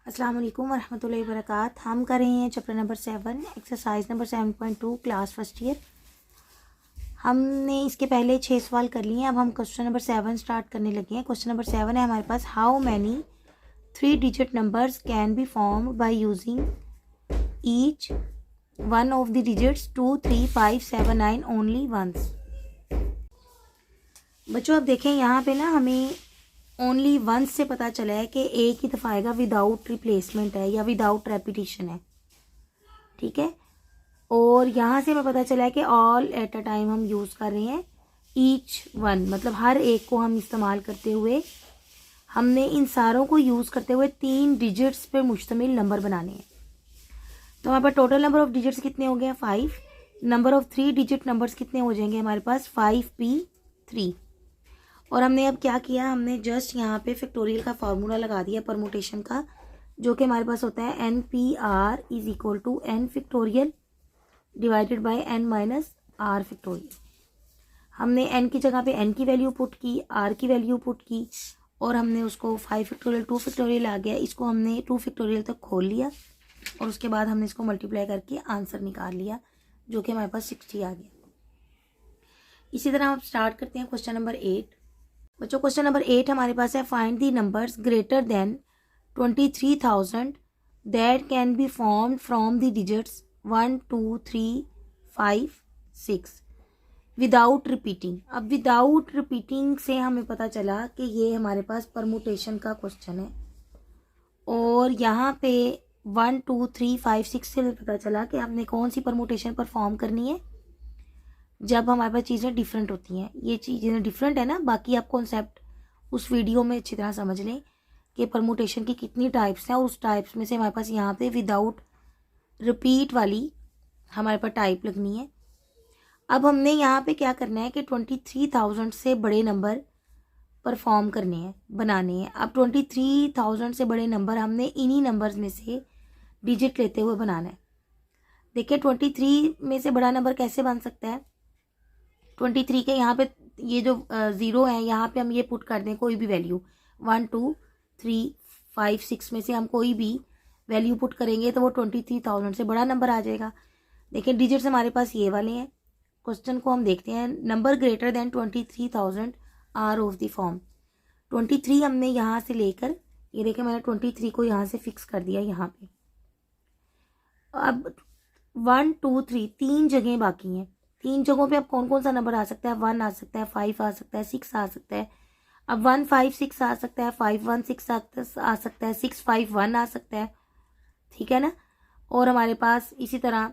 अस्सलाम वालेकुम वरहमतुल्लाहि वबरकात। हम कर रहे हैं chapter number 7 exercise number 7.2 class first year. हमने इसके पहले 6 सवाल कर लिए हैं। अब हम क्वेश्चन नंबर 7 स्टार्ट करने लगे हैं। क्वेश्चन नंबर 7 है हमारे पास, how many 3 digit numbers can be form by using each one of the digits 2, 3, 5, 7, 9 only once. बच्चों अब देखें यहाँ पे ना हमें ओनली वंस से पता चला है कि एक ही दफ़ा आएगा, विदाउट रिप्लेसमेंट है या विदाउट रेपिटेशन है, ठीक है। और यहाँ से हमें पता चला है कि ऑल एट अ टाइम हम यूज़ कर रहे हैं ईच वन, मतलब हर एक को हम इस्तेमाल करते हुए हमने इन सारों को यूज़ करते हुए 3 डिजिट्स पे मुश्तमिल नंबर बनाने हैं। तो हमारे पास टोटल नंबर ऑफ डिजिट्स कितने हो गए हैं 5। नंबर ऑफ 3 डिजिट नंबर्स कितने हो जाएंगे हमारे पास 5p3। और हमने अब क्या किया, हमने जस्ट यहाँ पे फैक्टोरियल का फार्मूला लगा दिया परमुटेशन का, जो कि हमारे पास होता है NPR is equal to n factorial divided by n minus r factorial. हमने n की जगह पे n की वैल्यू पुट की, r की वैल्यू पुट की, और हमने उसको 5 फैक्टोरियल 2 फैक्टोरियल आ गया, इसको हमने 2 फैक्टोरियल तक खोल लिया और उसके बाद हमने इसको मल्टीप्लाई करके आंसर निकाल लिया, जो कि हमारे पास 60 आ गया। इसी तरह हम स्टार्ट करते हैं क्वेश्चन नंबर 8। बच्चों क्वेश्चन नंबर 8 हमारे पास है, find the numbers greater than 23,000 that can be formed from the digits 1, 2, 3, 5, 6 without repeating. अब विदाउट रिपीटिंग से हमें पता चला कि ये हमारे पास परमुटेशन का क्वेश्चन है, और यहाँ पे 1, 2, 3, 5, 6 से पता चला कि हमने कौन सी परमुटेशन परफॉर्म करनी है जब हमारे पास चीज़ें डिफरेंट होती हैं। ये चीज़ें डिफरेंट है ना, बाकी आप कॉन्सेप्ट उस वीडियो में अच्छी तरह समझ लें कि परमुटेशन की कितनी टाइप्स हैं, और उस टाइप्स में से हमारे पास यहाँ पे विदाउट रिपीट वाली हमारे पास टाइप लगनी है। अब हमने यहाँ पे क्या करना है कि 23,000 से बड़े नंबर परफॉर्म करने हैं, बनाने हैं। अब 23,000 से बड़े नंबर हमने इन्हीं नंबर्स में से डिजिट लेते हुए बनाना है। देखिए 23 में से बड़ा नंबर कैसे बन सकता है, 23 के यहाँ पे ये जो 0 है, यहाँ पे हम ये पुट कर दें कोई भी वैल्यू 1, 2, 3, 5, 6 में से हम कोई भी वैल्यू पुट करेंगे तो वो 23,000 से बड़ा नंबर आ जाएगा। देखिए डिजिट्स हमारे पास ये वाले हैं। क्वेश्चन को हम देखते हैं, number greater than 23,000 are of the form. 23 हमने यहाँ से लेकर, ये देखिए मैंने 23 को यहाँ से फिक्स कर दिया यहाँ पे। अब 1, 2, 3 3 जगह बाकी हैं। 3 जगहों पे अब कौन कौन सा नंबर आ सकता है, 1 आ सकता है, 5 आ सकता है, 6 आ सकता है। अब 1, 5, 6 आ सकता है, 5, 1, 6 आ सकता है, 6, 5, 1 आ सकता है, ठीक है ना। और हमारे पास इसी तरह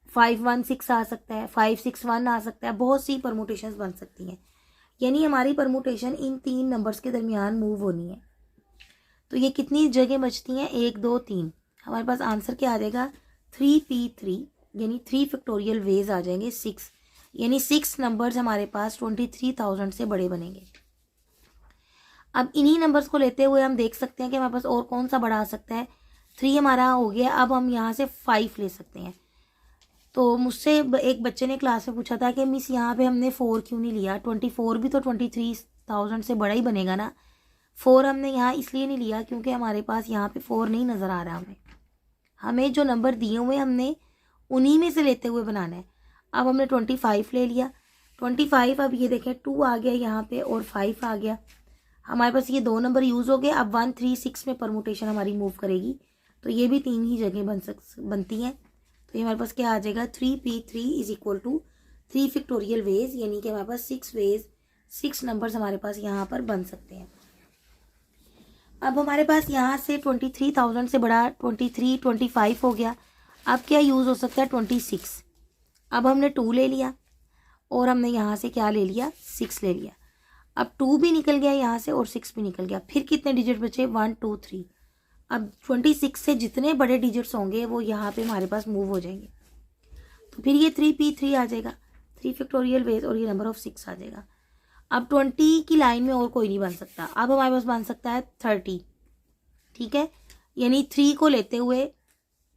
5, 1, 6 आ सकता है, 5, 6, 1 आ सकता है। बहुत सी परमुटेशंस बन सकती हैं, यानी हमारी परमुटेशन इन 3 नंबर्स के दरमियान मूव होनी है। तो ये कितनी जगह बचती हैं, 1, 2, 3। हमारे पास आंसर क्या आ जाएगा 3p3, यानी 3 फैक्टोरियल वेज आ जाएंगे 6, यानी 6 नंबर्स हमारे पास 23,000 से बड़े बनेंगे। अब इन्हीं नंबर्स को लेते हुए हम देख सकते हैं कि हमारे पास और कौन सा बड़ा आ सकता है। 3 हमारा हो गया, अब हम यहाँ से 5 ले सकते हैं। तो मुझसे एक बच्चे ने क्लास में पूछा था कि मिस यहाँ पे हमने 4 क्यों नहीं लिया, 24 भी तो 23,000 से बड़ा ही बनेगा ना। 4 हमने यहाँ इसलिए नहीं लिया क्योंकि हमारे पास यहाँ पे 4 नहीं नज़र आ रहा। हमें जो नंबर दिए हुए हमने उन्हीं में से लेते हुए बनाना है। अब हमने 25 ले लिया, 25, अब ये देखें 2 आ गया यहाँ पे और 5 आ गया। हमारे पास ये 2 नंबर यूज़ हो गए। अब 1, 3, 6 में परमुटेशन हमारी मूव करेगी, तो ये भी 3 ही जगह बनती हैं। तो ये हमारे पास क्या आ जाएगा 3p3 is equal to 3 factorial ways, यानी कि हमारे पास 6 वेज 6 नंबर्स हमारे पास यहाँ पर बन सकते हैं। अब हमारे पास यहाँ से 23,000 से बड़ा 23, 25 हो गया। अब क्या यूज़ हो सकता है 26। अब हमने 2 ले लिया और हमने यहाँ से क्या ले लिया 6 ले लिया। अब 2 भी निकल गया यहाँ से और 6 भी निकल गया। फिर कितने डिजिट बचे 1, 2, 3। अब 26 से जितने बड़े डिजिट्स होंगे वो यहाँ पे हमारे पास मूव हो जाएंगे। तो फिर ये 3p3 आ जाएगा, 3 फैक्टोरियल वेज, और ये नंबर ऑफ 6 आ जाएगा। अब 20 की लाइन में और कोई नहीं बन सकता। अब हमारे पास बन सकता है 30, ठीक है, यानी 3 को लेते हुए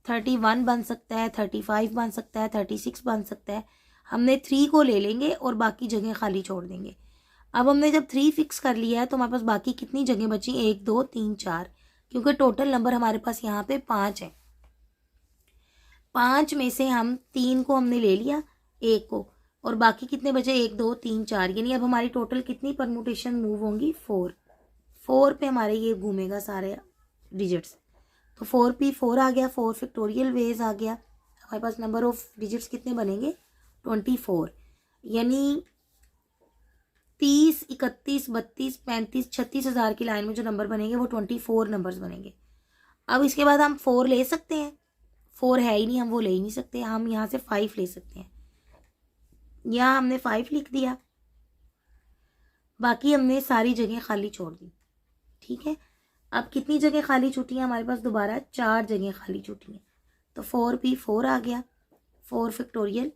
31 बन सकता है, 35 बन सकता है, 36 बन सकता है। हमने 3 को ले लेंगे और बाकी जगह खाली छोड़ देंगे। अब हमने जब 3 फिक्स कर लिया है तो हमारे पास बाकी कितनी जगह बची 1, 2, 3, 4, क्योंकि टोटल नंबर हमारे पास यहाँ पे 5 है। 5 में से हम 3 को हमने ले लिया, 1 को, और बाकी कितने बचे, 1 2 3 4, यानी अब हमारी टोटल कितनी परमुटेशन मूव होंगी, 4 पे हमारे ये घूमेगा सारे डिजिट्स। तो 4p4 आ गया, 4 फैक्टोरियल वेज आ गया। हमारे पास नंबर ऑफ डिजिट्स कितने बनेंगे, 24, यानी 30 31 32 35 36 हज़ार की लाइन में जो नंबर बनेंगे वो 24 नंबर्स बनेंगे। अब इसके बाद हम 4 ले सकते हैं, 4 है ही नहीं, हम वो ले ही नहीं सकते, हम यहाँ से 5 ले सकते हैं। यहाँ हमने 5 लिख दिया, बाकी हमने सारी जगह खाली छोड़ दी। ठीक है, अब कितनी जगह खाली छूटी है हमारे पास, दोबारा 4 जगह खाली छूटी हैं। तो 4p4 आ गया, 4 फैक्टोरियल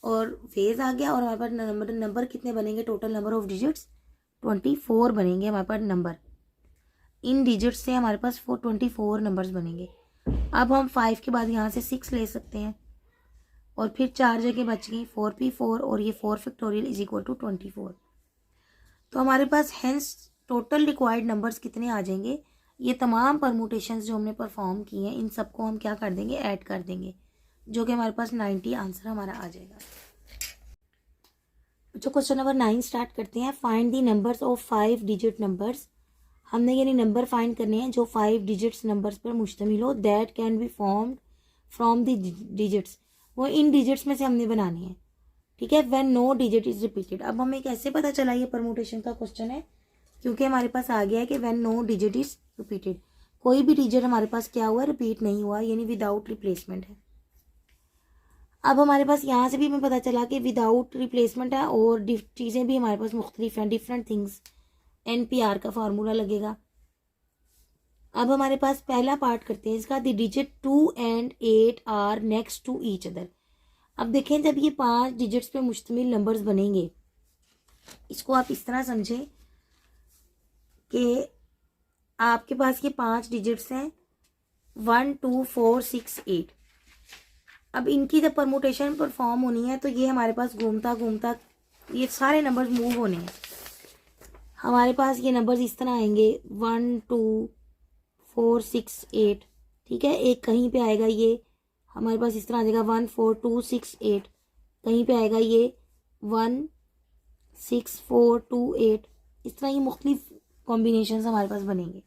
और वेज आ गया, और हमारे पास नंबर कितने बनेंगे, टोटल नंबर ऑफ डिजिट्स 24 बनेंगे हमारे पास नंबर। इन डिजिट्स से हमारे पास 24 नंबर्स बनेंगे। अब हम 5 के बाद यहाँ से 6 ले सकते हैं, और फिर 4 जगह बच गई, 4p4 और ये 4 फैक्टोरियल इज इक्वल टू 24। तो हमारे पास हेंस टोटल रिक्वायर्ड नंबर्स कितने आ जाएंगे, ये तमाम परमुटेशंस जो हमने परफॉर्म किए हैं इन सबको हम क्या कर देंगे, ऐड कर देंगे, जो कि हमारे पास 90 आंसर हमारा आ जाएगा। जो क्वेश्चन नंबर 9 स्टार्ट करते हैं। Find the numbers of 5 digit numbers. हमने यानी नंबर फाइंड करने हैं जो 5 डिजिट्स नंबर्स पर मुश्तमिल हो, that can be formed from the digits. वो इन डिजिट्स में से हमने बनानी है। ठीक है, when no digit is repeated. अब हमें कैसे पता चला ये परमुटेशन का क्वेश्चन है, क्योंकि हमारे पास आ गया है कि when no digit is repeated, कोई भी डिजिट हमारे पास क्या हुआ, रिपीट नहीं हुआ, यानी विदाउट रिप्लेसमेंट है। अब हमारे पास यहाँ से भी हमें पता चला कि विदाउट रिप्लेसमेंट है, और चीज़ें भी हमारे पास मुख्तलिफ हैं, डिफरेंट थिंग्स। NPR का फार्मूला लगेगा। अब हमारे पास पहला पार्ट करते हैं इसका, the digit 2 and 8 are next to each other. अब देखें, जब ये 5 डिजिट्स पे मुश्तमिल नंबर्स बनेंगे, इसको आप इस तरह समझें कि आपके पास ये 5 डिजिट्स हैं, 1 2 4 6 8। अब इनकी जब परमुटेशन परफॉर्म होनी है तो ये हमारे पास घूमता घूमता ये सारे नंबर्स मूव होने हैं। हमारे पास ये नंबर्स इस तरह आएंगे, 1 2 4 6 8। ठीक है, एक कहीं पे आएगा, ये हमारे पास इस तरह आ जाएगा 1 4 2 6 8। कहीं पे आएगा ये 1 6 4 2 8। इस तरह ये मुख्तलिफ कॉम्बिनेशन हमारे पास बनेंगे।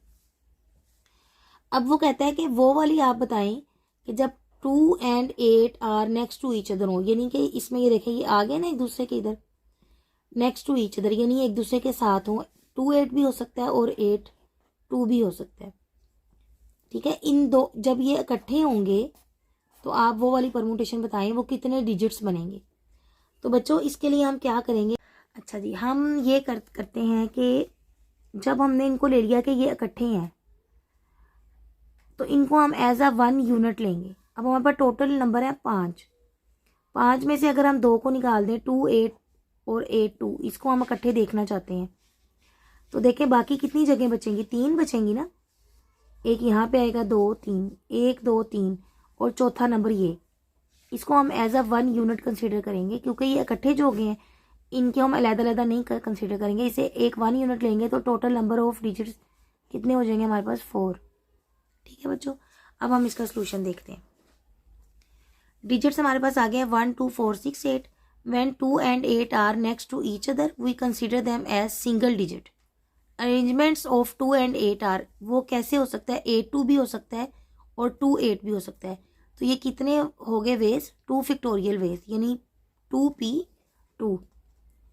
अब वो कहता है कि वो वाली आप बताएं कि जब 2 and 8 are next to each other हो, यानी कि इसमें ये देखें ये आ गए ना एक दूसरे के इधर, नेक्स्ट टू ईच अदर, यानी एक दूसरे के साथ हो। 2 8 भी हो सकता है और 8 2 भी हो सकता है। ठीक है, इन दो जब ये इकट्ठे होंगे तो आप वो वाली परमुटेशन बताएं वो कितने डिजिट्स बनेंगे। तो बच्चों इसके लिए हम क्या करेंगे, अच्छा जी, हम ये करते हैं कि जब हमने इनको ले लिया कि ये इकट्ठे हैं, तो इनको हम एज अ 1 यूनिट लेंगे। अब हमारे पास टोटल नंबर है 5 में से अगर हम 2 को निकाल दें, 2 8 और 8 2, इसको हम इकट्ठे देखना चाहते हैं, तो देखें बाकी कितनी जगह बचेंगी, 3 बचेंगी ना। एक यहाँ पे आएगा, 2 3, 1 2 3, और चौथा नंबर ये, इसको हम एज अ 1 यूनिट कंसीडर करेंगे, क्योंकि ये इकट्ठे जो हो गए हैं इनके हम अलग-अलग नहीं कंसीडर करेंगे, इसे एक 1 यूनिट लेंगे। तो टोटल नंबर ऑफ डिजिट्स कितने हो जाएंगे हमारे पास, 4। ठीक है बच्चों, अब हम इसका सोल्यूशन देखते हैं। डिजिट्स हमारे पास आ गए 1 2 4 6 8। When 2 and 8 are next to each other we consider them as single digit. Arrangements of 2 and 8 are, वो कैसे हो सकता है, 8 2 भी हो सकता है और 2 8 भी हो सकता है। तो ये कितने हो गए वेज, 2 फैक्टोरियल वेज, यानी 2p2।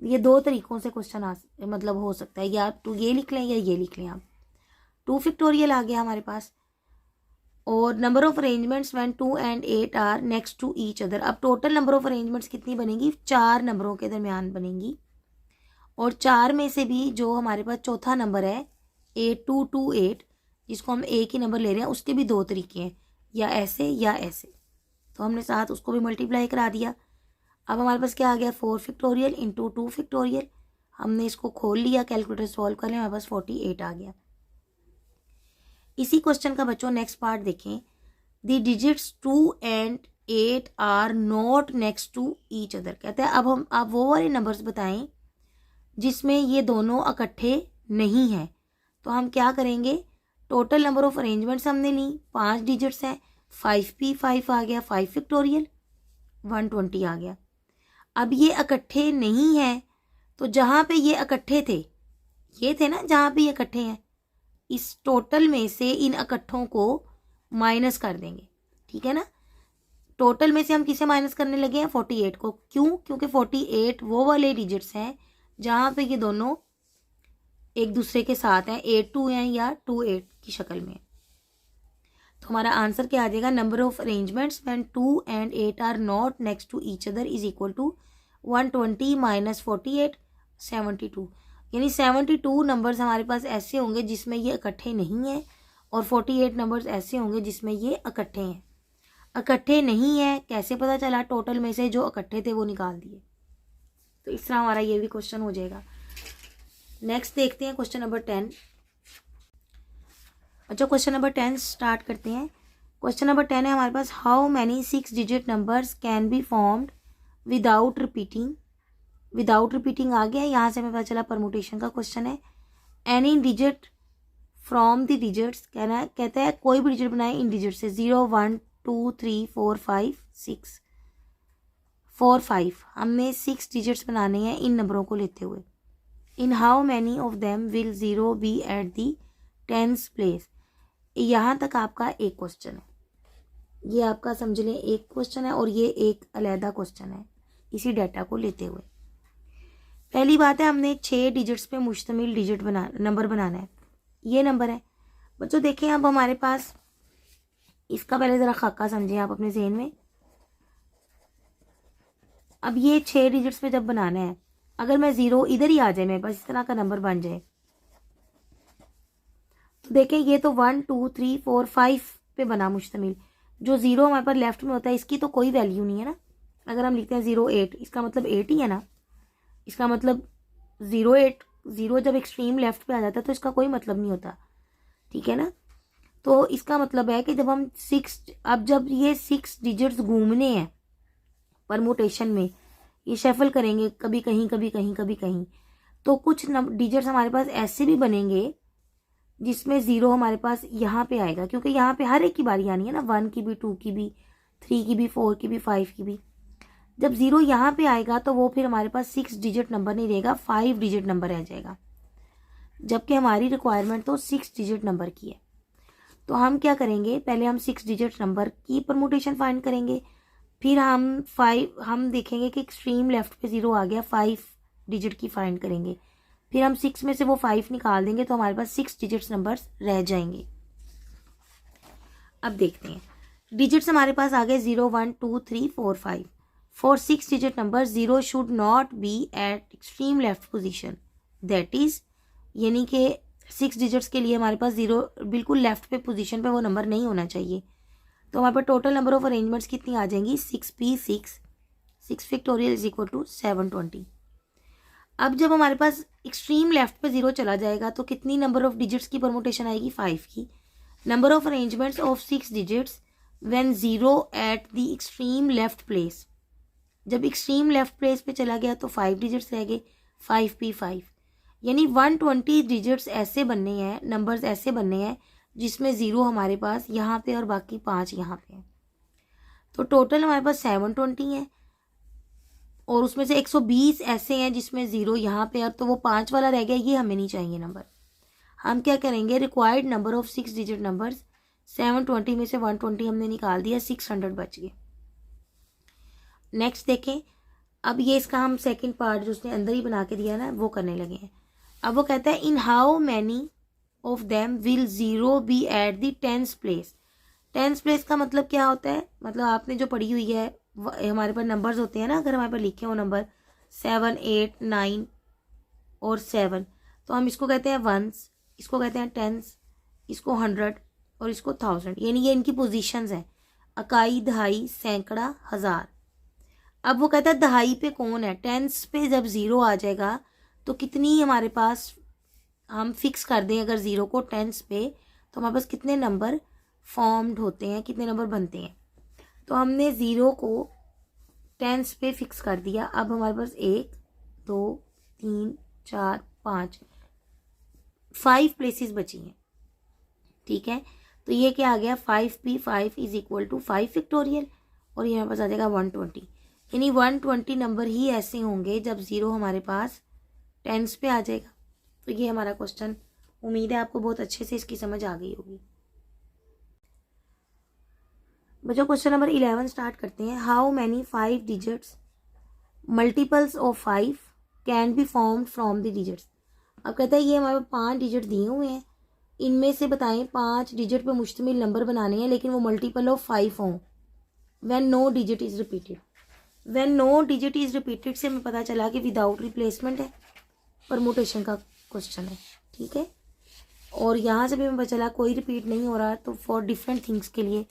ये 2 तरीकों से क्वेश्चन मतलब हो सकता है, या तो ये लिख लें या ये लिख लें आप। 2 फैक्टोरियल आ गया हमारे पास, और number of arrangements when 2 and 8 are next to each other. अब टोटल नंबर ऑफ अरेंजमेंट्स कितनी बनेंगी, 4 नंबरों के दरमियान बनेंगी, और 4 में से भी जो हमारे पास चौथा नंबर है 8228, जिसको हम एक ही नंबर ले रहे हैं, उसके भी 2 तरीके हैं, या ऐसे या ऐसे। तो हमने साथ उसको भी मल्टीप्लाई करा दिया। अब हमारे पास क्या आ गया, 4 फैक्टोरियल इंटू 2 फैक्टोरियल। हमने इसको खोल लिया, कैलकुलेटर सॉल्व कर लिया, हमारे पास 48 आ गया। इसी क्वेश्चन का बच्चों नेक्स्ट पार्ट देखें, the digits 2 and 8 are not next to each other. कहते हैं अब आप वो वाले नंबर्स बताएं जिसमें ये दोनों इकट्ठे नहीं हैं। तो हम क्या करेंगे, टोटल नंबर ऑफ अरेंजमेंट्स हमने ली, 5 डिजिट्स हैं, 5p5 आ गया, 5 फैक्टोरियल 120 आ गया। अब ये इकट्ठे नहीं है, तो जहाँ पे ये इकट्ठे थे, ये थे ना जहाँ पे ये इकट्ठे हैं, इस टोटल में से इन इकट्ठों को माइनस कर देंगे, ठीक है ना। टोटल में से हम किसे माइनस करने लगे हैं, 48 को। क्यों? क्योंकि 48 वो वाले डिजिट्स हैं जहाँ पे ये दोनों एक दूसरे के साथ हैं, 8 2 हैं या 2 8 की शक्ल में। तो हमारा आंसर क्या आ जाएगा, number of arrangements when 2 and 8 are not next to each other is equal to 120 minus 48 72। यानी 72 नंबर्स हमारे पास ऐसे होंगे जिसमें ये इकट्ठे नहीं हैं, और 48 नंबर्स ऐसे होंगे जिसमें ये इकट्ठे हैं। इकट्ठे नहीं है कैसे पता चला, टोटल में से जो इकट्ठे थे वो निकाल दिए। तो इस तरह हमारा ये भी क्वेश्चन हो जाएगा। नेक्स्ट देखते हैं क्वेश्चन नंबर 10। अच्छा, क्वेश्चन नंबर 10 स्टार्ट करते हैं। क्वेश्चन नंबर 10 है हमारे पास, how many 6 digit numbers can be formed without repeating. Without repeating आ गया, यहाँ से हमें पता चला परमुटेशन का क्वेश्चन है। Any digit from the digits, कहता है कोई भी डिजिट बनाए इन डिजिट से, 0 1 2 3 4 5 6 4 5। हमने 6 डिजिट्स बनाने हैं इन नंबरों को लेते हुए। In how many of them will 0 be at the 10th place. यहाँ तक आपका एक क्वेश्चन है, ये आपका समझ लें एक क्वेश्चन है, और ये एक अलहदा क्वेश्चन है इसी डाटा को लेते हुए। पहली बात है, हमने 6 डिजिट्स पे मुश्तमिल नंबर बनाना है। ये नंबर है बच्चों, देखें अब हमारे पास, इसका पहले ज़रा खाका समझें आप अपने ज़हन में। अब ये 6 डिजिट्स पे जब बनाना है, अगर मैं 0 इधर ही आ जाए, मेरे पास इस तरह का नंबर बन जाए, तो देखें ये तो 1 2 3 4 5 पे बना मुश्तमिल। जो 0 हमारे पास लेफ्ट में होता है इसकी तो कोई वैल्यू नहीं है ना। अगर हम लिखते हैं 0 8, इसका मतलब 8 ही है ना। इसका मतलब 0 8, 0 जब एक्सट्रीम लेफ्ट पे आ जाता है तो इसका कोई मतलब नहीं होता, ठीक है ना। तो इसका मतलब है कि जब हम 6, अब जब ये 6 डिजिट्स घूमने हैं परमुटेशन में, ये शफल करेंगे, कभी कहीं कभी कहीं कभी कहीं, तो कुछ डिजिट्स हमारे पास ऐसे भी बनेंगे जिसमें 0 हमारे पास यहाँ पे आएगा, क्योंकि यहाँ पे हर एक की बारी आनी है ना, 1 की भी, 2 की भी, 3 की भी, 4 की भी, 5 की भी। जब 0 यहाँ पे आएगा तो वो फिर हमारे पास 6 डिजिट नंबर नहीं रहेगा, 5 डिजिट नंबर रह जाएगा, जबकि हमारी रिक्वायरमेंट तो 6 डिजिट नंबर की है। तो हम क्या करेंगे, पहले हम 6 डिजिट नंबर की परमुटेशन फाइंड करेंगे, फिर हम देखेंगे कि एक्सट्रीम लेफ्ट पे 0 आ गया, 5 डिजिट की फाइंड करेंगे, फिर हम 6 में से वो 5 निकाल देंगे, तो हमारे पास 6 डिजिट्स नंबर्स रह जाएंगे। अब देखते हैं, डिजिट्स हमारे पास आ गए 0 1 2 3 4 5। For 6 digit number 0 should not be eight extreme left position, that is, यानी कि 6 डिजिट्स के लिए हमारे पास 0 बिल्कुल लेफ्ट पे पोजीशन पे वो नंबर नहीं होना चाहिए। तो हमारे पास टोटल नंबर ऑफ अरेंजमेंट्स कितनी आ जाएंगी, 6p6, 6 factorial is equal to 720। अब जब हमारे पास एक्सट्रीम लेफ्ट पे 0 चला जाएगा तो कितनी नंबर ऑफ डिजिट्स की परमुटेशन आएगी, 5 की। Number of arrangements of 6 digits when 0 at the extreme left place, जब एक्सट्रीम लेफ्ट प्लेस पे चला गया तो 5 डिजिट्स रह गए, 5p5। यानी 120 डिजिट्स ऐसे बनने हैं, नंबर्स ऐसे बनने हैं जिसमें 0 हमारे पास यहाँ पे और बाकी 5 यहाँ पे हैं। तो टोटल हमारे पास 720 है, और उसमें से 120 ऐसे हैं जिसमें 0 यहाँ पे, और तो वो 5 वाला रह गया, ये हमें नहीं चाहिए नंबर। हम क्या करेंगे, required number of 6 digit numbers, 720 में से 120 हमने निकाल दिया, 600 बच गए। नेक्स्ट देखें, अब ये इसका हम सेकंड पार्ट जो उसने अंदर ही बना के दिया ना वो करने लगे हैं। अब वो कहता है, in how many of them will 0 be at the 10th place. 10th place का मतलब क्या होता है, मतलब आपने जो पढ़ी हुई है, हमारे पास नंबर्स होते हैं ना, अगर हमारे पास लिखे हो नंबर 7 8 9 और 7, तो हम इसको कहते हैं वंस, इसको कहते हैं टेंस, इसको 100 और इसको 1000, यानी ये इनकी पोजीशंस हैं, इकाई, दहाई, सैकड़ा, हज़ार। अब वो कहता है दहाई पे कौन है, 10th पे जब 0 आ जाएगा तो कितनी हमारे पास, हम फिक्स कर दें अगर 0 को 10th पे, तो हमारे पास कितने नंबर फॉर्म्ड होते हैं, कितने नंबर बनते हैं। तो हमने 0 को 10th पे फिक्स कर दिया। अब हमारे पास 1 2 3 4 5 प्लेसेस बची हैं। ठीक है, तो ये क्या आ गया 5p5 is equal to 5 factorial और ये हमारे पास आ जाएगा 120। यानी 120 नंबर ही ऐसे होंगे जब ज़ीरो हमारे पास टेंस पे आ जाएगा। तो ये हमारा क्वेश्चन, उम्मीद है आपको बहुत अच्छे से इसकी समझ आ गई होगी। बच्चों क्वेश्चन नंबर 11 स्टार्ट करते हैं। How many 5 digits multiples of 5 can be formed from the digits. अब कहता है ये हमारे 5 डिजिट दिए हुए हैं, इनमें से बताएं 5 डिजिट पे मुश्तमिल नंबर बनाने हैं लेकिन वो मल्टीपल ऑफ 5 हों। When no digit is repeated, when no digit is repeated से हमें पता चला कि विदाउट रिप्लेसमेंट है, परमुटेशन का क्वेश्चन है। ठीक है, और यहाँ से भी हमें पता चला कोई रिपीट नहीं हो रहा, तो फॉर डिफरेंट थिंग्स के लिए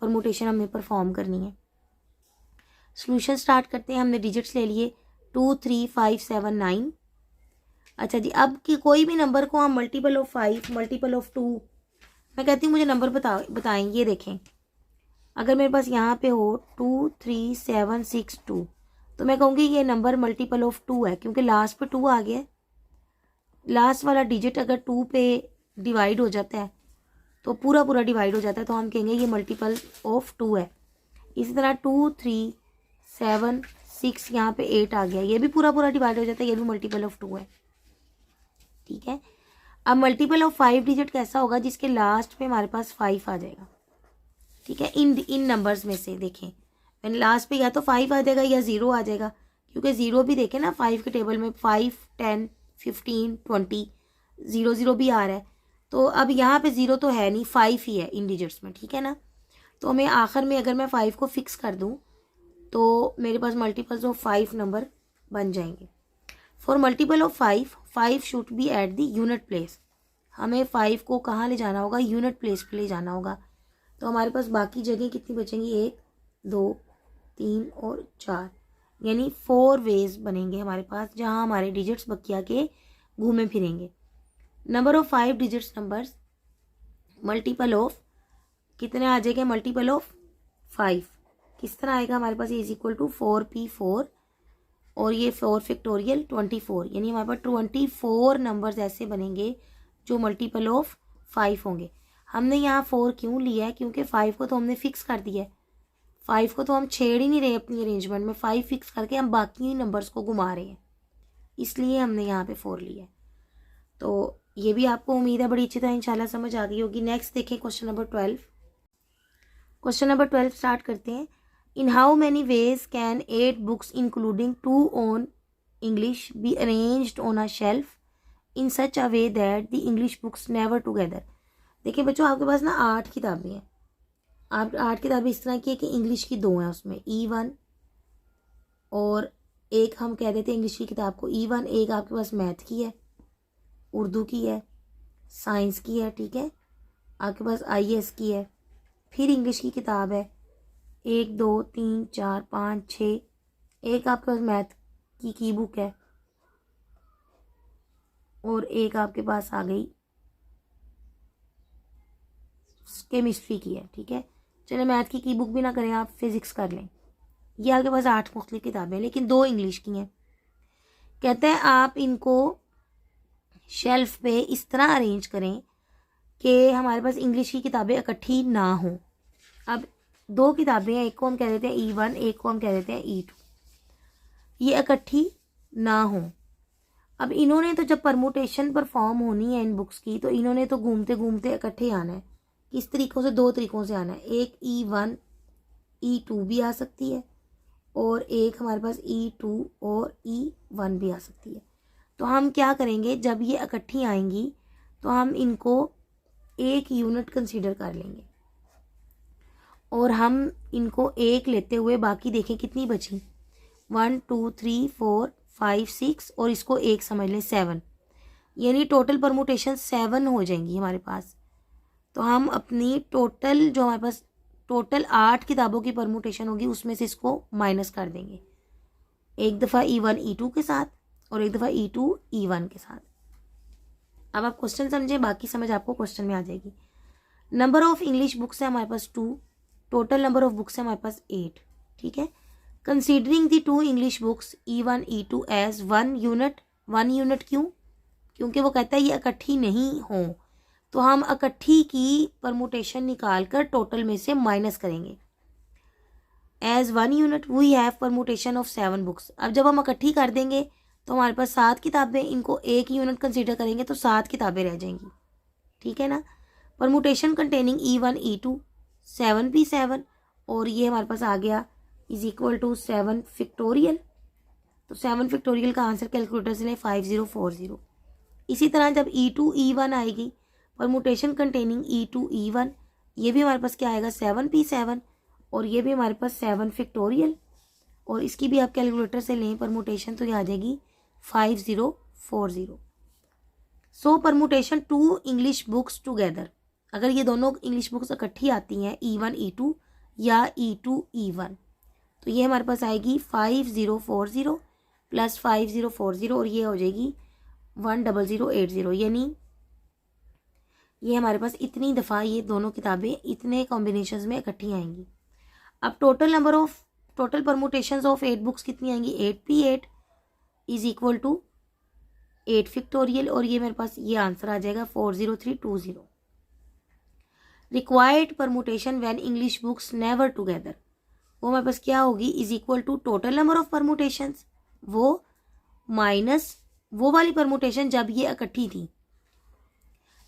परमुटेशन हमें परफॉर्म करनी है। सॉल्यूशन स्टार्ट करते हैं। हमने डिजिट्स ले लिए 2 3 5 7 9। अच्छा जी, अब कि कोई भी नंबर को हम मल्टीपल ऑफ 5 मल्टीपल ऑफ 2, मैं कहती हूँ मुझे नंबर बताएं। ये देखें, अगर मेरे पास यहाँ पे हो 2 3 7 6 2, तो मैं कहूँगी ये नंबर मल्टीपल ऑफ 2 है, क्योंकि लास्ट पे 2 आ गया। लास्ट वाला डिजिट अगर 2 पे डिवाइड हो जाता है तो पूरा पूरा डिवाइड हो जाता है, तो हम कहेंगे ये मल्टीपल ऑफ 2 है। इसी तरह 2 3 7 6 यहाँ पे 8 आ गया, ये भी पूरा पूरा डिवाइड हो जाता है, ये भी मल्टीपल ऑफ 2 है। ठीक है, अब मल्टीपल ऑफ 5 डिजिट कैसा होगा, जिसके लास्ट पे हमारे पास 5 आ जाएगा। ठीक है, इन नंबर्स में से देखें, मैंने लास्ट पे या तो 5 आ जाएगा या 0 आ जाएगा, क्योंकि 0 भी देखें ना 5 के टेबल में 5 10 15 20 0 0 भी आ रहा है। तो अब यहाँ पे 0 तो है नहीं, 5 ही है इन डिजिट्स में। ठीक है ना, तो हमें आखिर में अगर मैं 5 को फिक्स कर दूँ तो मेरे पास मल्टीपल्स ऑफ 5 नंबर बन जाएंगे। For multiple of 5 should be at the unit place. हमें 5 को कहाँ ले जाना होगा, यूनिट प्लेस पे ले जाना होगा। तो हमारे पास बाकी जगह कितनी बचेंगी, 1 2 3 और 4, यानी 4 वेज बनेंगे हमारे पास, जहाँ हमारे डिजिट्स बकिया के घूमे फिरेंगे। Number of 5 digits numbers multiple of कितने आ जाएंगे, मल्टीपल ऑफ 5 किस तरह आएगा हमारे पास, इज इक्वल टू 4p4 और ये 4 फैक्टोरियल 24, यानी हमारे पास 24 नंबर्स ऐसे बनेंगे जो मल्टीपल ऑफ 5 होंगे। हमने यहाँ 4 क्यों लिया है, क्योंकि 5 को तो हमने फिक्स कर दिया है, 5 को तो हम छेड़ ही नहीं रहे अपनी अरेंजमेंट में, 5 फिक्स करके हम बाकी नंबर्स को घुमा रहे हैं, इसलिए हमने यहाँ पे 4 लिया है। तो ये भी आपको उम्मीद है बड़ी अच्छी तरह इंशाल्लाह समझ आ गई होगी। नेक्स्ट देखें question number 12। Question number 12 start करते हैं। इन how many ways can 8 books including 2 on English be arranged on a shelf in such a way that the English books never together. देखिए बच्चों, आपके पास ना 8 किताबें हैं, आप 8 किताबें इस तरह की है कि इंग्लिश की 2 हैं, उसमें E1 और एक हम कह देते हैं इंग्लिश की किताब को E1, एक आपके पास मैथ की है, उर्दू की है, साइंस की है। ठीक है, आपके पास IAS की है, फिर इंग्लिश की किताब है 1 2 3 4 5 6, एक आपके पास मैथ की बुक है और एक आपके पास आ गई केमिस्ट्री की है। ठीक है, चलो मैथ की बुक भी ना करें, आप फिजिक्स कर लें। ये आपके पास 8 मुख्तलिफ किताबें हैं, लेकिन 2 इंग्लिश की हैं। कहते हैं आप इनको शेल्फ पे इस तरह अरेंज करें कि हमारे पास इंग्लिश की किताबें इकट्ठी ना हों। अब 2 किताबें हैं, एक को हम कह देते हैं E1, एक को हम कह देते हैं E2, ये इकट्ठी ना हों। अब इन्होंने तो जब परमुटेशन परफॉर्म होनी है इन बुक्स की, तो इन्होंने तो घूमते घूमते इकट्ठे आना है। किस तरीक़ों से, 2 तरीक़ों से आना है। एक E1 E2 भी आ सकती है और एक हमारे पास E2 और E1 भी आ सकती है। तो हम क्या करेंगे, जब ये इकट्ठी आएंगी तो हम इनको एक यूनिट कंसीडर कर लेंगे और हम इनको एक लेते हुए बाकी देखें कितनी बची, 1 2 3 4 5 6 और इसको एक समझ लें 7, यानी टोटल परमुटेशन 7 हो जाएंगी हमारे पास। तो हम अपनी टोटल जो हमारे पास टोटल 8 किताबों की परमुटेशन होगी उसमें से इसको माइनस कर देंगे, एक दफ़ा E1 E2 के साथ और एक दफ़ा E2 E1 के साथ। अब आप क्वेश्चन समझें, बाकी समझ आपको क्वेश्चन में आ जाएगी। नंबर ऑफ इंग्लिश बुक्स है हमारे पास 2, टोटल नंबर ऑफ बुक्स है हमारे पास 8। ठीक है, considering the 2 English books E1 E2 as 1 unit. 1 unit क्यों, क्योंकि वो कहता है ये इकट्ठी नहीं हो, तो हम इकट्ठी की परमुटेशन निकाल कर टोटल में से माइनस करेंगे। As 1 unit we have permutation of 7 books. अब जब हम इकट्ठी कर देंगे तो हमारे पास 7 किताबें, इनको 1 यूनिट कंसीडर करेंगे तो 7 किताबें रह जाएंगी, ठीक है ना। Permutation containing E1 E2 7p7, और ये हमारे पास आ गया इज इक्वल टू 7 फैक्टोरियल। तो 7 फैक्टोरियल का आंसर कैलकुलेटर से लें 5040। इसी तरह जब E2 E1 आएगी, परमुटेशन कंटेनिंग E2 E1, ये भी हमारे पास क्या आएगा 7p7, और ये भी हमारे पास 7 फैक्टोरियल, और इसकी भी आप कैलकुलेटर से लें परमुटेशन तो ये आ जाएगी 5040। सो परमुटेशन 2 इंग्लिश बुक्स टुगेदर, अगर ये दोनों इंग्लिश बुक्स इकट्ठी आती हैं E1 E2 या E2 E1, तो ये हमारे पास आएगी 5040 प्लस 5040, और ये हो जाएगी 10080, यानी ये हमारे पास इतनी दफ़ा ये दोनों किताबें इतने कॉम्बिनेशंस में इकट्ठी आएंगी। अब टोटल परमुटेशंस ऑफ 8 बुक्स कितनी आएंगी, 8p8 is equal to 8 factorial, और ये मेरे पास ये आंसर आ जाएगा 40320। Required permutation when English books never together, वो हमारे पास क्या होगी, is equal to total number of permutations, वो माइनस वो वाली परमुटेशन जब ये इकट्ठी थी,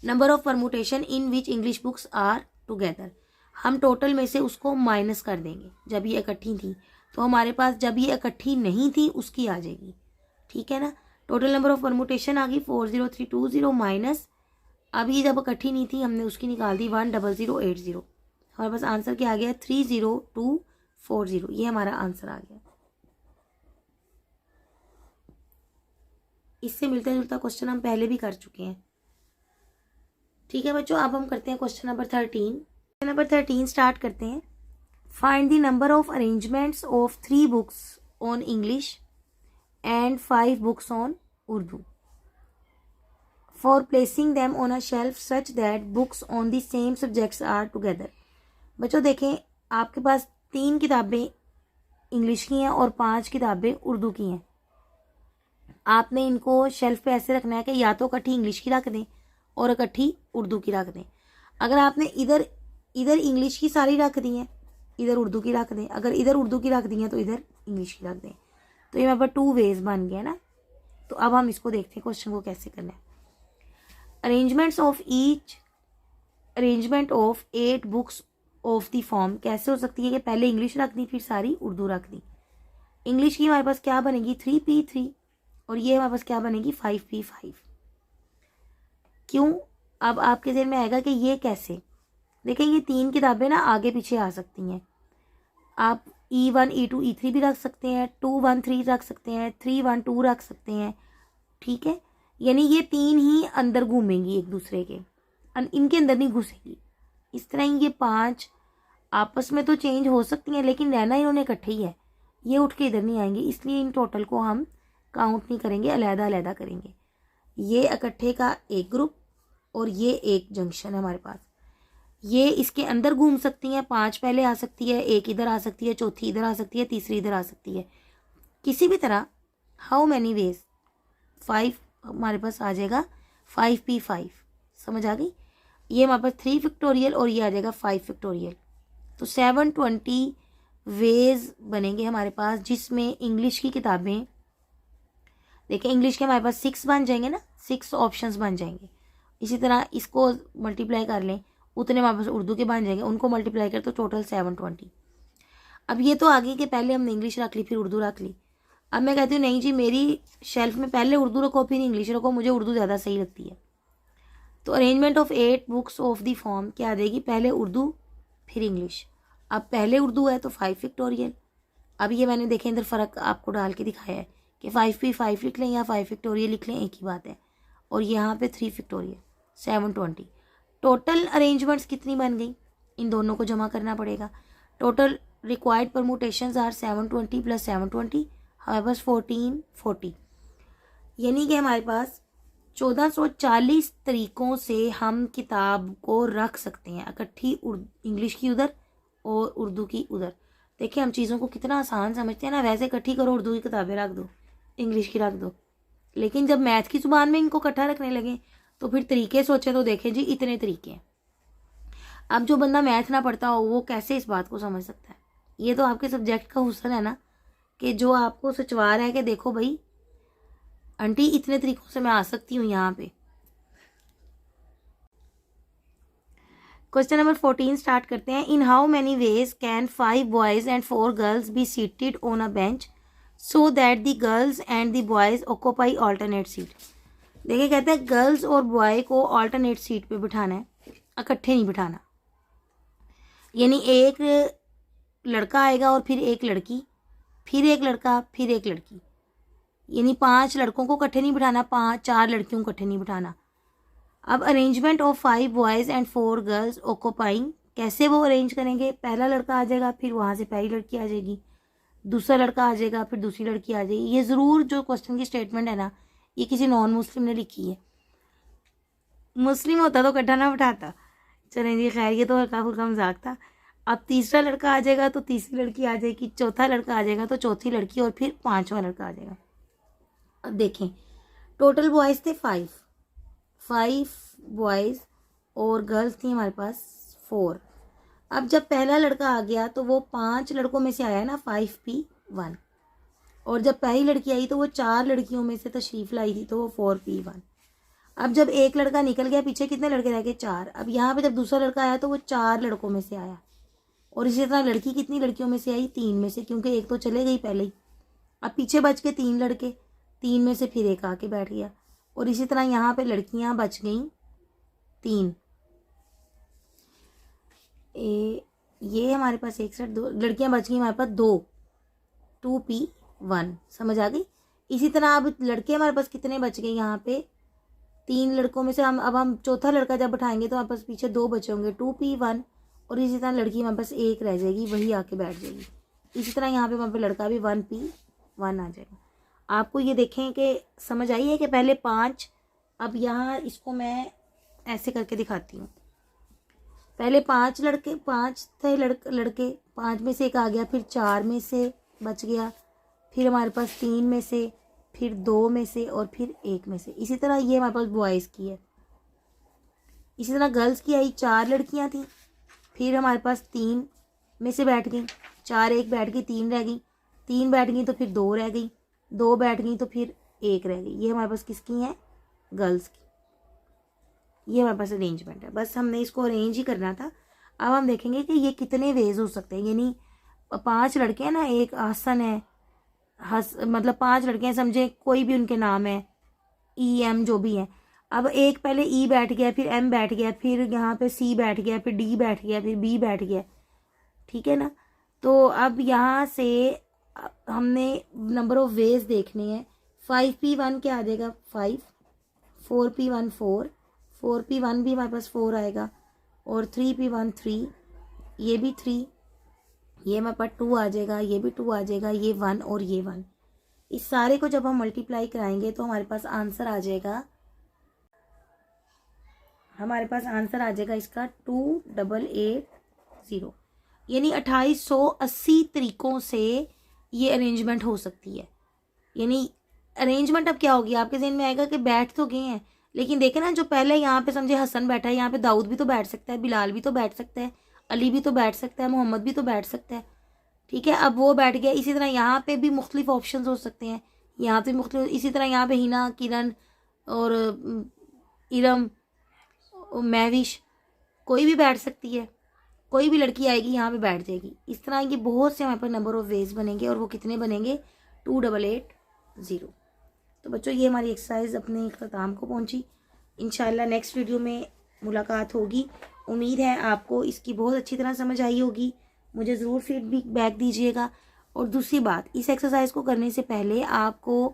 number of permutation in which English books are together, हम टोटल में से उसको माइनस कर देंगे। जब ये इकट्ठी थी तो हमारे पास जब ये इकट्ठी नहीं थी उसकी आ जाएगी, ठीक है ना। टोटल नंबर ऑफ परमुटेशन आ गई 40320 माइनस, अभी जब इकट्ठी नहीं थी हमने उसकी निकाल दी 10080। हमारे पास आंसर क्या आ गया 30240, ये हमारा आंसर आ गया। इससे मिलता जुलता क्वेश्चन हम पहले भी कर चुके हैं, ठीक है बच्चों। अब हम करते हैं क्वेश्चन नंबर 13 स्टार्ट करते हैं। Find the number of arrangements of 3 books on English and 5 books on Urdu for placing them on a shelf such that books on the same subjects are together. बच्चों देखें, आपके पास 3 किताबें इंग्लिश की हैं और 5 किताबें उर्दू की हैं। आपने इनको शेल्फ पे ऐसे रखना है कि या तो इकट्ठी इंग्लिश की रख दें और इकट्ठी उर्दू की रख दें। अगर आपने इधर इंग्लिश की सारी रख दी हैं, इधर उर्दू की रख दें, अगर इधर उर्दू की रख दी हैं तो इधर इंग्लिश की रख दें, तो ये मेरे पास 2 वेज बन गया ना। तो अब हम इसको देखते हैं क्वेश्चन को कैसे करना है। Arrangement of 8 books of the form कैसे हो सकती है कि पहले इंग्लिश रख दी फिर सारी उर्दू रख दी। इंग्लिश की हमारे पास क्या बनेगी 3p3, और ये हमारे पास क्या बनेगी 5p5। क्यों, अब आपके ज़हन में आएगा कि ये कैसे। देखें, ये 3 किताबें ना आगे पीछे आ सकती हैं। आप E1 E2 E3 भी रख सकते हैं, 213 रख सकते हैं, 312 रख सकते हैं, ठीक है। यानी ये 3 ही अंदर घूमेंगी एक दूसरे के, इनके अंदर नहीं घुसेगी। इस तरह ही ये 5 आपस में तो चेंज हो सकती हैं, लेकिन रहना इन्होंने इकट्ठे ही है, ये उठ के इधर नहीं आएंगे, इसलिए इन टोटल को हम काउंट नहीं करेंगे, अलग-अलग करेंगे। ये इकट्ठे का एक ग्रुप और ये एक जंक्शन है हमारे पास। ये इसके अंदर घूम सकती हैं, 5 पहले आ सकती है, 1 इधर आ सकती है, चौथी इधर आ सकती है, तीसरी इधर आ सकती है, किसी भी तरह। हाउ मैनी वेज, 5 हमारे पास आ जाएगा 5p5, समझ आ गई। ये हमारे पास 3 फैक्टोरियल और ये आ जाएगा 5 फैक्टोरियल, तो 720 वेज बनेंगे हमारे पास, जिसमें इंग्लिश की किताबें देखें, इंग्लिश के हमारे पास 6 बन जाएंगे ना, 6 ऑप्शंस बन जाएंगे। इसी तरह इसको मल्टीप्लाई कर लें, उतने हमारे पास उर्दू के बन जाएंगे, उनको मल्टीप्लाई कर तो टोटल 720। अब ये तो आगे कि पहले हमने इंग्लिश रख ली फिर उर्दू रख ली। अब मैं कहती हूँ नहीं जी, मेरी शेल्फ में पहले उर्दू रखो फिर इंग्लिश रखो, मुझे उर्दू ज़्यादा सही लगती है। तो arrangement of 8 books of the form क्या आ जाएगी, पहले उर्दू फिर इंग्लिश। अब पहले उर्दू है तो 5 फैक्टोरियल। अब ये मैंने देखें इधर फ़र्क आपको डाल के दिखाया है कि 5p5 लिख लें या 5 फैक्टोरियल लिख लें, एक ही बात है। और यहाँ पे 3 फैक्टोरियल 720। टोटल अरेंजमेंट्स कितनी बन गई, इन दोनों को जमा करना पड़ेगा। Total required permutations are 720 plus 720, हमारे पास 1440, यानी कि हमारे पास 1440 तरीक़ों से हम किताब को रख सकते हैं, इकट्ठी इंग्लिश की उधर और उर्दू की उधर। देखिए हम चीज़ों को कितना आसान समझते हैं ना, वैसे इकट्ठी करो, उर्दू की किताबें रख दो, इंग्लिश की रख दो, लेकिन जब मैथ की ज़ुबान में इनको इकट्ठा रखने लगे तो फिर तरीके सोचे तो देखें जी, इतने तरीके हैं। अब जो बंदा मैथ ना पढ़ता हो वो कैसे इस बात को समझ सकता है? ये तो आपके सब्जेक्ट का हुस्न है ना, कि जो आपको सचवा रहा है कि देखो भाई आंटी इतने तरीकों से मैं आ सकती हूँ यहाँ पे। क्वेश्चन नंबर 14 स्टार्ट करते हैं। इन how many ways can 5 boys and 4 girls be seated on a bench so that the girls and the boys occupy alternate seat. देखिए कहते हैं गर्ल्स और बॉय को ऑल्टरनेट सीट पे बिठाना है, इकट्ठे नहीं बिठाना। यानी एक लड़का आएगा और फिर एक लड़की, फिर एक लड़का, फिर एक लड़की। यानी 5 लड़कों को इकट्ठे नहीं बिठाना, 4 लड़कियों को इकट्ठे नहीं बिठाना। अब arrangement of 5 boys and 4 girls occupying, कैसे वो अरेंज करेंगे? पहला लड़का आ जाएगा, फिर वहाँ से पहली लड़की आ जाएगी, दूसरा लड़का आ जाएगा, फिर दूसरी लड़की आ जाएगी। ये ज़रूर जो क्वेश्चन की स्टेटमेंट है ना, ये किसी नॉन मुस्लिम ने लिखी है। मुस्लिम होता तो इकट्ठा ना बिठाता। चलें जी, खैर ये तो हल्का फुल्का मजाक था। अब तीसरा लड़का आ जाएगा तो तीसरी लड़की आ जाएगी, चौथा लड़का आ जाएगा तो चौथी लड़की, और फिर 5वां लड़का आ जाएगा। अब देखें टोटल बॉयज़ थे 5 बॉयज़ और गर्ल्स थी हमारे पास 4। अब जब पहला लड़का आ गया तो वो 5 लड़कों में से आया ना, 5P1। और जब पहली लड़की आई तो वो 4 लड़कियों में से तशरीफ लाई थी, तो वो 4P1। अब जब एक लड़का निकल गया, पीछे कितने लड़के रह गए? 4। अब यहाँ पे जब दूसरा लड़का आया तो वो 4 लड़कों में से आया। और इसी तरह लड़की कितनी लड़कियों में से आई? 3 में से, क्योंकि एक तो चले गई पहले ही। अब पीछे बच के 3 लड़के, 3 में से फिर एक आके बैठ गया। और इसी तरह यहाँ पे लड़कियाँ बच गई 3। ये हमारे पास एक सेट 2 लड़कियाँ बच गई हमारे पास 2P1। समझ आ गई? इसी तरह अब लड़के हमारे पास कितने बच गए? यहाँ पे 3 लड़कों में से हम चौथा लड़का जब बैठाएंगे तो हमारे पास पीछे 2 बचे होंगे, 2P1। और इसी तरह लड़की हमारे पास 1 रह जाएगी, वही आके बैठ जाएगी। इसी तरह यहाँ पे हमारे पे लड़का भी 1P1 आ जाएगा। आपको ये देखें कि समझ आई है कि पहले 5, अब यहाँ इसको मैं ऐसे करके दिखाती हूँ। पहले 5 लड़के, 5 थे लड़के, 5 में से एक आ गया, फिर 4 में से बच गया, फिर हमारे पास 3 में से, फिर 2 में से, और फिर 1 में से। इसी तरह ये हमारे पास बॉयज़ की है। इसी तरह गर्ल्स की आई, 4 लड़कियां थी, फिर हमारे पास 3 में से बैठ गई, 4 एक बैठ गई, 3 रह गई, 3 बैठ गई तो फिर 2 रह गई, 2 बैठ गई तो फिर 1 रह गई। ये हमारे पास किसकी है? गर्ल्स की। ये हमारे पास अरेंजमेंट है, बस हमने इसको अरेंज ही करना था। अब हम देखेंगे कि ये कितने वेज हो सकते हैं। यानी 5 लड़के हैं ना, एक हसन है, मतलब 5 लड़के हैं, समझे कोई भी उनके नाम है, EM जो भी है। अब एक पहले E बैठ गया, फिर M बैठ गया, फिर यहाँ पे C बैठ गया, फिर D बैठ गया, फिर B बैठ गया, ठीक है ना। तो अब यहाँ से हमने नंबर ऑफ वेज देखने हैं। 5P1 क्या आ जाएगा? 5, 4P1 4, 4P1 भी हमारे पास 4 आएगा, और 3P1 3, ये भी 3, ये हमारे पास 2 आ जाएगा, ये भी 2 आ जाएगा, ये 1 और ये 1। इस सारे को जब हम मल्टीप्लाई कराएंगे तो हमारे पास आंसर आ जाएगा, इसका 2880। यानी 2880 तरीकों से ये अरेंजमेंट हो सकती है। यानी अरेंजमेंट अब क्या होगी? आपके ज़हन में आएगा कि बैठ तो गए हैं, लेकिन देखे ना, जो पहले यहाँ पे समझे हसन बैठा है, यहाँ पे दाऊद भी तो बैठ सकता है, बिलाल भी तो बैठ सकता है, अली भी तो बैठ सकता है, मोहम्मद भी तो बैठ सकता है, ठीक है। अब वो बैठ गया। इसी तरह यहाँ पे भी मुख्तलिफ ऑप्शन हो सकते हैं, यहाँ पे मुख्तलिफ। इसी तरह यहाँ पे हिना, किरण और इरम, महविश, कोई भी बैठ सकती है, कोई भी लड़की आएगी यहाँ पे बैठ जाएगी। इस तरह ये बहुत से हमारे पास नंबर ऑफ वेज बनेंगे, और वो कितने बनेंगे? 2880। तो बच्चों ये हमारी एक्सरसाइज अपने इख्तिताम को पहुँची। इंशाल्लाह नेक्स्ट वीडियो में मुलाकात होगी। उम्मीद है आपको इसकी बहुत अच्छी तरह समझ आई होगी। मुझे ज़रूर फीडबैक दीजिएगा। और दूसरी बात, इस एक्सरसाइज को करने से पहले आपको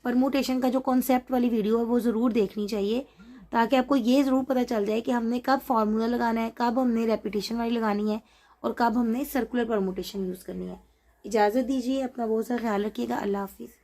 परमुटेशन का जो कॉन्सेप्ट वाली वीडियो है वो ज़रूर देखनी चाहिए, ताकि आपको ये ज़रूर पता चल जाए कि हमने कब फार्मूला लगाना है, कब हमने रेपिटेशन वाली लगानी है, और कब हमने सर्कुलर परमुटेशन यूज़ करनी है। इजाज़त दीजिए, अपना बहुत सा ख्याल रखिएगा। अल्लाह हाफिज़।